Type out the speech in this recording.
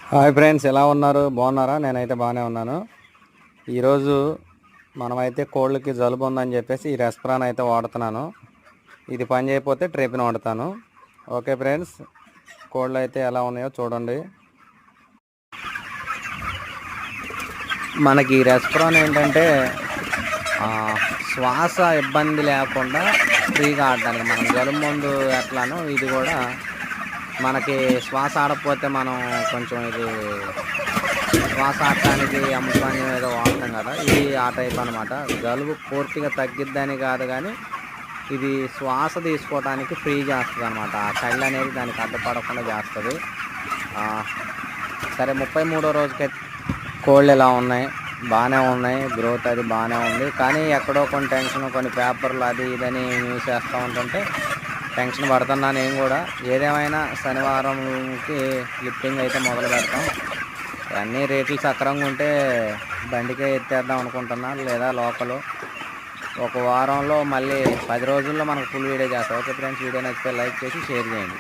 Hi friends, ఎలా ఉన్నారు? బాగున్నారా? నేనైతే బాగానే ఉన్నాను. ఈరోజు మనమైతే కోళ్ళకి జలుబు ఉందని చెప్పేసి ఈ రెస్ప్రాన్ అయితే వాడుతున్నాను. ఇది పని చేయకపోతే ట్రేపిన్ వాడతాను. ఓకే ఫ్రెండ్స్, కోళ్ళు అయితే ఎలా ఉన్నాయో చూడండి. మనకి ఈ రెస్ప్రాన్ ఏంటంటే శ్వాస ఇబ్బంది లేకుండా ఫ్రీగా ఆడడానికి, మనం జలుబు మందు ఎట్లానో ఇది కూడా మనకి శ్వాస ఆడకపోతే మనం కొంచెం ఇది శ్వాస ఆడటానికి అమృతాంజనం ఏదో వాడతాం కదా, ఇది ఆ టైప్ అనమాట. జలుబు పూర్తిగా తగ్గిద్దని కాదు, కానీ ఇది శ్వాస తీసుకోవడానికి ఫ్రీ చేస్తుంది అనమాట. ఆ చలి అనేది దానికి అడ్డుపడకుండా చేస్తుంది. సరే, 33వ రోజుకైతే కోళ్ళు ఎలా ఉన్నాయి? బాగానే ఉన్నాయి. గ్రోత్ అది బాగానే ఉంది. కానీ ఎక్కడో కొన్ని టెన్షన్, కొన్ని పేపర్లు అది ఇదని న్యూస్ చేస్తూ ఉంటుంటే టెన్షన్ పడుతున్నా నేను కూడా. ఏదేమైనా శనివారంకి లిఫ్టింగ్ అయితే మొదలు పెడతాం. అన్నీ రేట్లు సక్రంగా ఉంటే బండికే ఎత్తేద్దాం అనుకుంటున్నా, లేదా లోకలు. ఒక వారంలో మళ్ళీ 10 రోజుల్లో మనకు ఫుల్ వీడియో చేస్తాం. ఓకే ఫ్రెండ్స్, వీడియో నచ్చితే లైక్ చేసి షేర్ చేయండి.